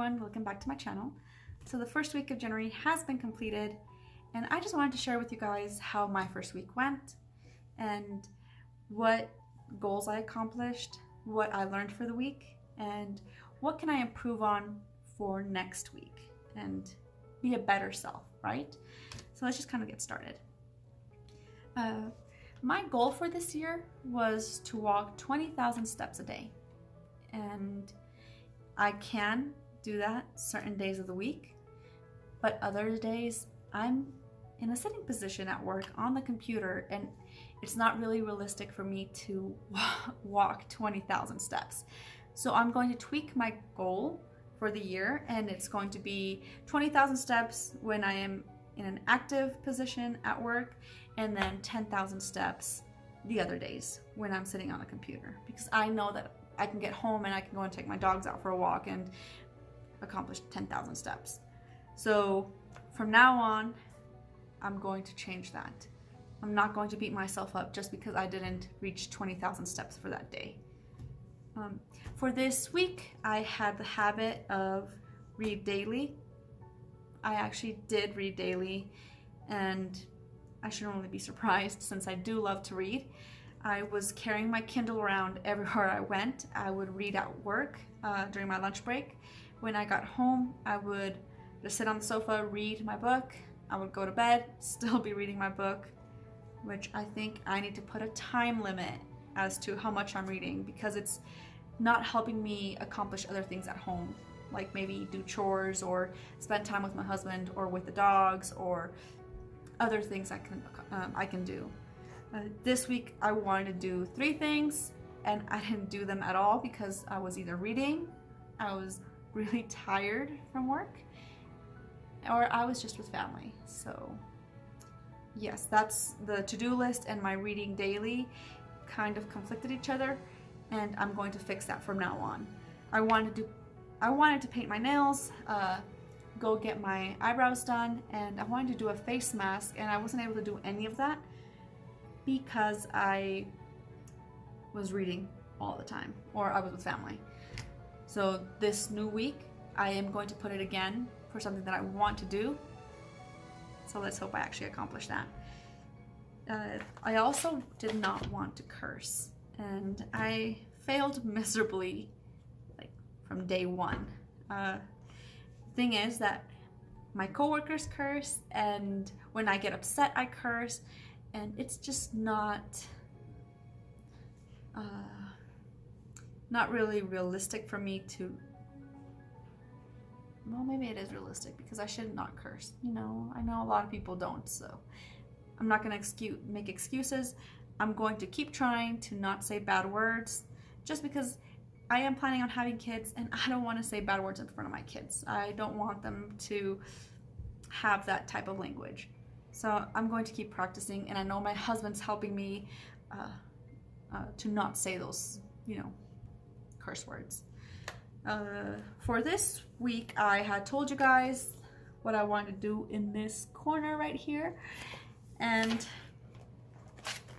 everyone, welcome back to my channel. So the first week of January has been completed, and I just wanted to share with you guys how my first week went and what goals I accomplished, what I learned for the week, and what can I improve on for next week and be a better self, right? So let's just kind of get started. My goal for this year was to walk 20,000 steps a day, and I can do that certain days of the week, but other days I'm in a sitting position at work on the computer and it's not really realistic for me to walk 20,000 steps. So I'm going to tweak my goal for the year, and it's going to be 20,000 steps when I am in an active position at work, and then 10,000 steps the other days when I'm sitting on the computer, because I know that I can get home and I can go and take my dogs out for a walk and accomplish 10,000 steps. So from now on, I'm going to change that. I'm not going to beat myself up just because I didn't reach 20,000 steps for that day. For this week, I had the habit of read daily. I actually did read daily, and I shouldn't really be surprised since I do love to read. I was carrying my Kindle around everywhere I went. I would read at work during my lunch break. When I got home, I would just sit on the sofa, read my book. I would go to bed, still be reading my book, which I think I need to put a time limit as to how much I'm reading, because it's not helping me accomplish other things at home, like maybe do chores or spend time with my husband or with the dogs or other things I can do. This week I wanted to do 3 things, and I didn't do them at all because I was either reading, I was really tired from work, or I was just with family. So yes, that's the to-do list, and my reading daily kind of conflicted each other, and I'm going to fix that from now on. I wanted to paint my nails, go get my eyebrows done, and I wanted to do a face mask, and I wasn't able to do any of that because I was reading all the time, or I was with family. So this new week, I am going to put it again for something that I want to do. So let's hope I actually accomplish that. I also did not want to curse, and I failed miserably, like from day one. Thing is that my coworkers curse, and when I get upset I curse, and it's just not really realistic for me to, well, maybe it is realistic because I should not curse, you know. I know a lot of people don't, so I'm not gonna make excuses. I'm going to keep trying to not say bad words, just because I am planning on having kids, and I don't want to say bad words in front of my kids. I don't want them to have that type of language. So I'm going to keep practicing, and I know my husband's helping me to not say those, you know, curse words. For this week, I had told you guys what I wanted to do in this corner right here, and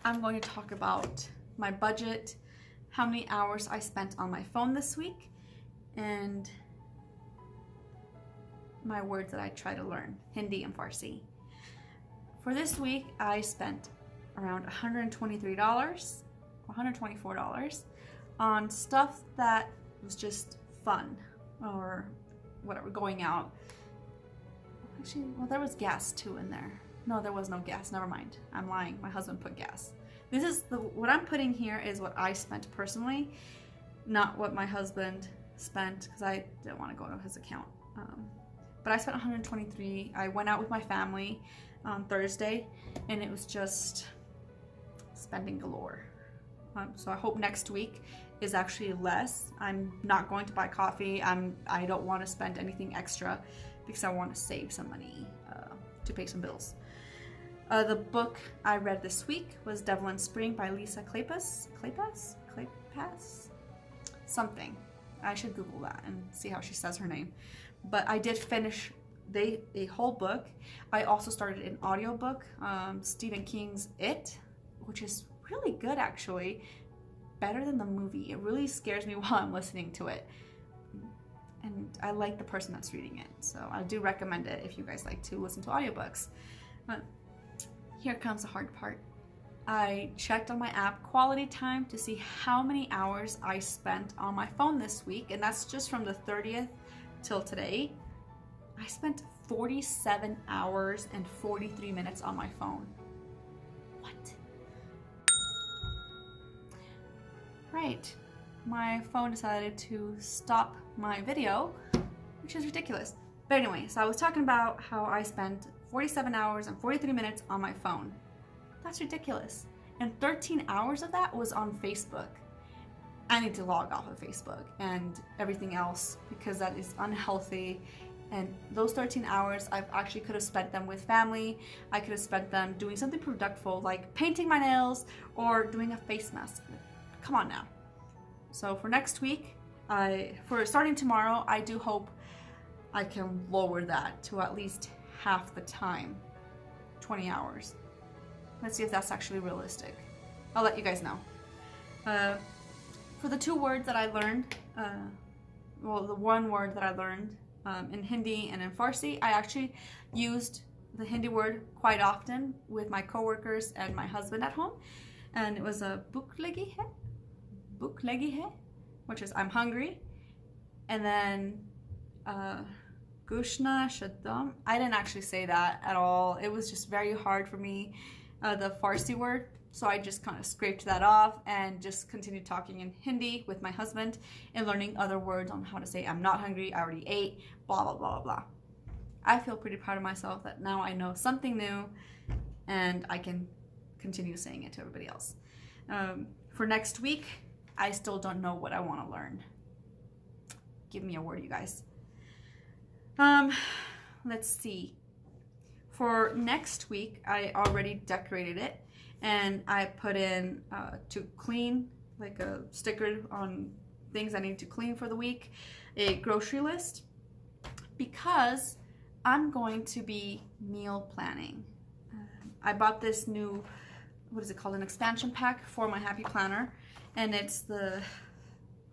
I'm going to talk about my budget, how many hours I spent on my phone this week, and my words that I try to learn, Hindi and Farsi. For this week, I spent around $123, $124 on stuff that was just fun, or whatever, going out. Actually, well, there was gas too in there. No, there was no gas, never mind. I'm lying, my husband put gas. This is what I'm putting here is what I spent personally, not what my husband spent, because I didn't want to go to his account. But I spent $123. I went out with my family on Thursday, and it was just spending galore. So I hope next week is actually less. I'm not going to buy coffee. I don't want to spend anything extra because I want to save some money to pay some bills. The book I read this week was Devil in Spring by Lisa Kleypas? Something. I should Google that and see how she says her name. But I did finish a whole book. I also started an audiobook, Stephen King's It, which is really good actually. Better than the movie. It really scares me while I'm listening to it. and I like the person that's reading it. So I do recommend it if you guys like to listen to audiobooks. But here comes the hard part. I checked on my app quality time to see how many hours I spent on my phone this week, and that's just from the 30th till today. I spent 47 hours and 43 minutes on my phone. What? Right. My phone decided to stop my video, which is ridiculous. But anyway, so I was talking about how I spent 47 hours and 43 minutes on my phone. That's ridiculous. And 13 hours of that was on Facebook. I need to log off of Facebook and everything else because that is unhealthy. And those 13 hours, I actually could have spent them with family. I could have spent them doing something productive like painting my nails or doing a face mask. Come on now. So for next week, for starting tomorrow, I do hope I can lower that to at least half the time, 20 hours. Let's see if that's actually realistic. I'll let you guys know. For the 2 words that I learned, the 1 word that I learned in Hindi and in Farsi, I actually used the Hindi word quite often with my coworkers and my husband at home. And it was a bhuk lagi hai, which is I'm hungry. And then gushna shaddam. I didn't actually say that at all. It was just very hard for me, the Farsi word. So I just kind of scraped that off and just continued talking in Hindi with my husband and learning other words on how to say I'm not hungry, I already ate, blah, blah, blah, blah. I feel pretty proud of myself that now I know something new and I can continue saying it to everybody else. For next week, I still don't know what I want to learn. Give me a word, you guys. Let's see. For next week, I already decorated it. And I put in to clean, like a sticker on things I need to clean for the week, a grocery list, because I'm going to be meal planning. I bought this new, what is it called, an expansion pack for my Happy Planner, and it's the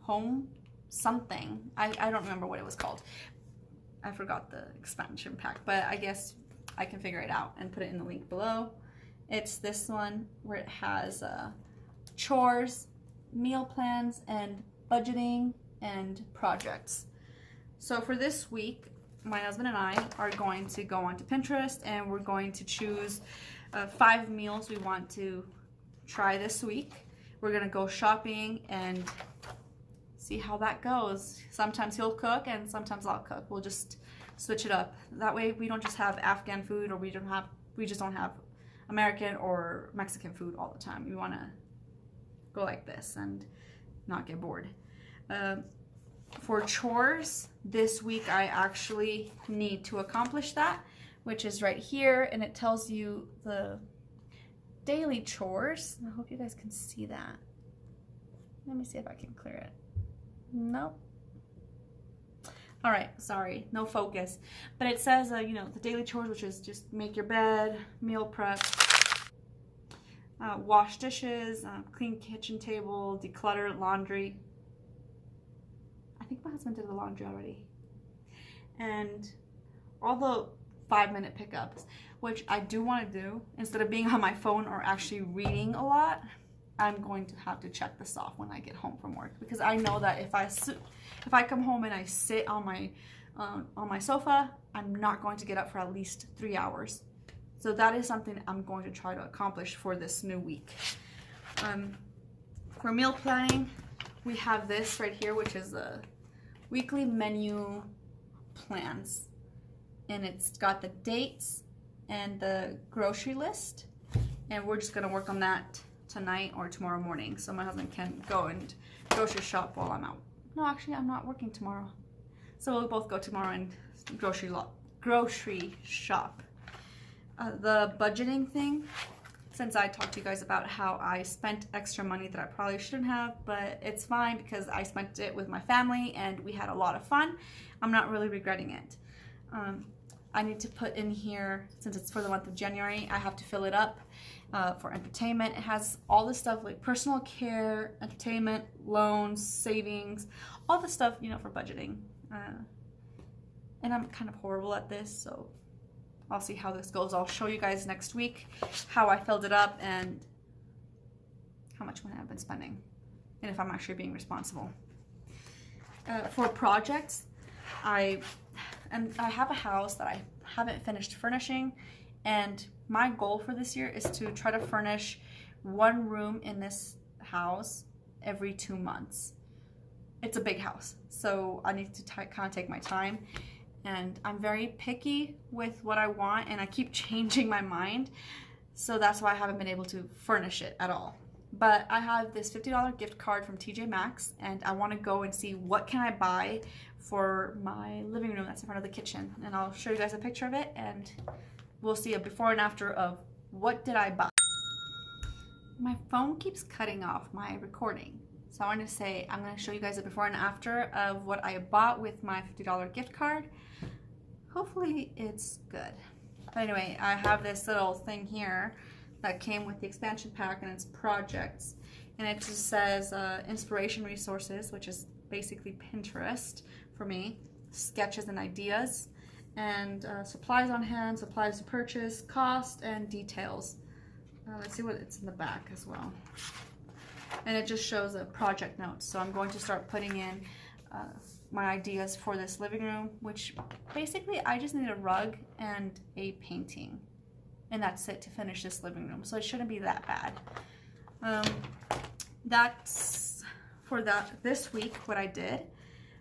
home something. I don't remember what it was called. I forgot the expansion pack, but I guess I can figure it out and put it in the link below. It's this one where it has chores, meal plans, and budgeting and projects. So for this week, my husband and I are going to go onto Pinterest and we're going to choose 5 meals we want to try this week. We're gonna go shopping and see how that goes. Sometimes he'll cook and sometimes I'll cook. We'll just switch it up. That way we don't just have Afghan food, or we just don't have American or Mexican food all the time. We want to go like this and not get bored. For chores, this week I actually need to accomplish that, which is right here, and it tells you the daily chores. I hope you guys can see that. Let me see if I can clear it. Nope. All right, sorry, no focus. But it says, you know, the daily chores, which is just make your bed, meal prep, wash dishes, clean kitchen table, declutter laundry. I think my husband did the laundry already. And all the 5-minute pickups, which I do want to do. Instead of being on my phone or actually reading a lot, I'm going to have to check this off when I get home from work, because I know that if I come home and I sit on my sofa, I'm not going to get up for at least 3 hours. So that is something I'm going to try to accomplish for this new week. For meal planning, we have this right here, which is the weekly menu plans, and it's got the dates and the grocery list, and we're just gonna work on that tonight or tomorrow morning, so my husband can go and grocery shop while I'm out. No, actually, I'm not working tomorrow, so we'll both go tomorrow and grocery shop. The budgeting thing, since I talked to you guys about how I spent extra money that I probably shouldn't have, but it's fine because I spent it with my family and we had a lot of fun. I'm not really regretting it. I need to put in here, since it's for the month of January, I have to fill it up for entertainment. It has all the stuff like personal care, entertainment, loans, savings, all the stuff, you know, for budgeting. And I'm kind of horrible at this, so I'll see how this goes. I'll show you guys next week how I filled it up and how much money I've been spending, and if I'm actually being responsible. For projects, I have a house that I haven't finished furnishing, and my goal for this year is to try to furnish one room in this house every 2 months. It's a big house, so I need to kind of take my time, and I'm very picky with what I want, and I keep changing my mind, so that's why I haven't been able to furnish it at all. But I have this $50 gift card from TJ Maxx, and I want to go and see what can I buy for my living room that's in front of the kitchen. And I'll show you guys a picture of it, and we'll see a before and after of what did I buy. My phone keeps cutting off my recording. So I want to say I'm going to show you guys a before and after of what I bought with my $50 gift card. Hopefully it's good. But anyway, I have this little thing here that came with the expansion pack, and it's projects, and it just says inspiration resources, which is basically Pinterest for me, sketches and ideas, and supplies on hand, supplies to purchase, cost, and details. Let's see what it's in the back as well. And it just shows a project notes, so I'm going to start putting in my ideas for this living room, which basically I just need a rug and a painting, and that's it to finish this living room, so it shouldn't be that bad. That's for this week what I did.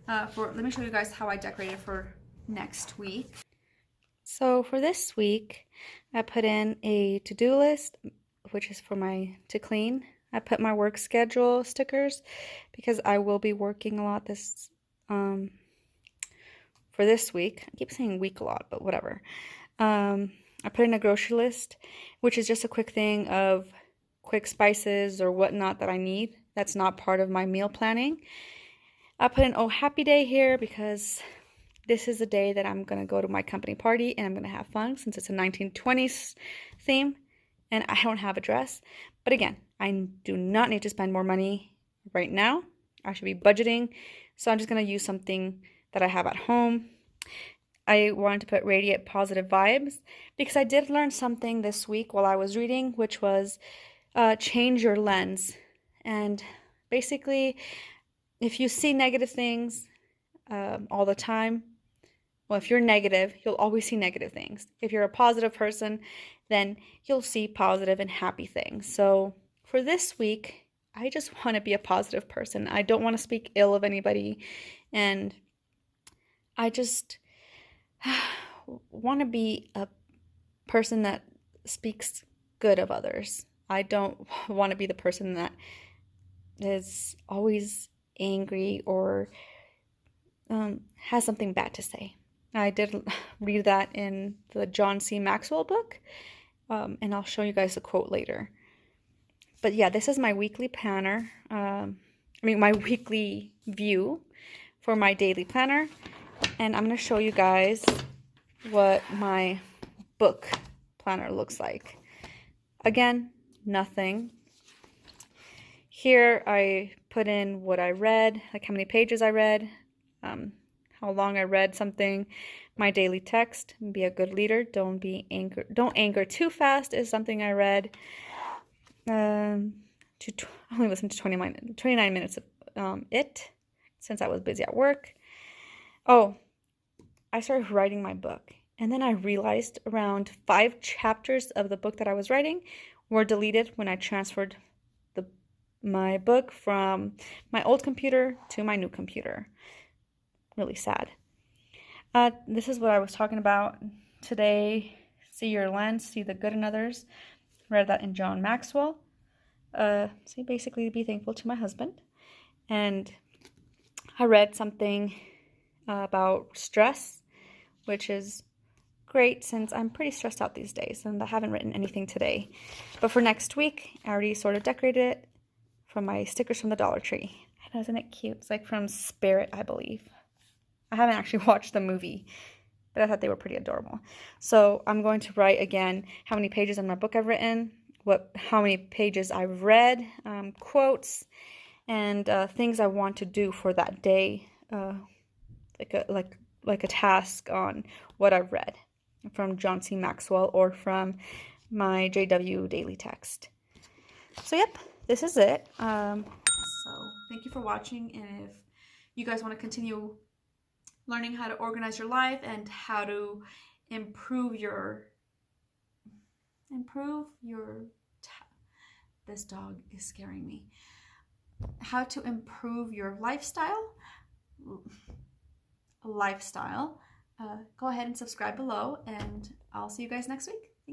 Let me show you guys how I decorated for next week. So for this week, I put in a to-do list, which is for to clean. I put my work schedule stickers because I will be working a lot this for this week. I keep saying week a lot, but whatever. I put in a grocery list, which is just a quick thing of quick spices or whatnot that I need. That's not part of my meal planning. I put in Oh Happy Day here because this is the day that I'm going to go to my company party and I'm going to have fun since it's a 1920s theme and I don't have a dress. But again, I do not need to spend more money right now. I should be budgeting. So I'm just going to use something that I have at home. I wanted to put radiate positive vibes because I did learn something this week while I was reading, which was change your lens. And basically, if you see negative things all the time, well, if you're negative, you'll always see negative things. If you're a positive person, then you'll see positive and happy things. So for this week, I just want to be a positive person. I don't want to speak ill of anybody, and I just want to be a person that speaks good of others. I don't want to be the person that is always angry or has something bad to say. I did read that in the John C. Maxwell book, and I'll show you guys a quote later. But yeah, this is my weekly planner. My weekly view for my daily planner. And I'm going to show you guys what my book planner looks like. Again, nothing. Here I put in what I read, like how many pages I read, how long I read something, my daily text, be a good leader, don't anger too fast is something I read. I only listened to 29 minutes of it since I was busy at work. Oh, I started writing my book, and then I realized around 5 chapters of the book that I was writing were deleted when I transferred my book from my old computer to my new computer. Really sad. This is what I was talking about today. See your lens, see the good in others. Read that in John Maxwell. So basically be thankful to my husband. And I read something about stress, which is great since I'm pretty stressed out these days and I haven't written anything today. But for next week, I already sort of decorated it from my stickers from the Dollar Tree. And isn't it cute? It's like from Spirit, I believe. I haven't actually watched the movie, but I thought they were pretty adorable. So I'm going to write again how many pages in my book I've written, how many pages I've read, quotes, and things I want to do for that day, like a task on what I've read from John C. Maxwell or from my JW daily text. So yep, this is it. So thank you for watching, and if you guys want to continue learning how to organize your life and how to improve your this dog is scaring me. How to improve your lifestyle, go ahead and subscribe below, and I'll see you guys next week.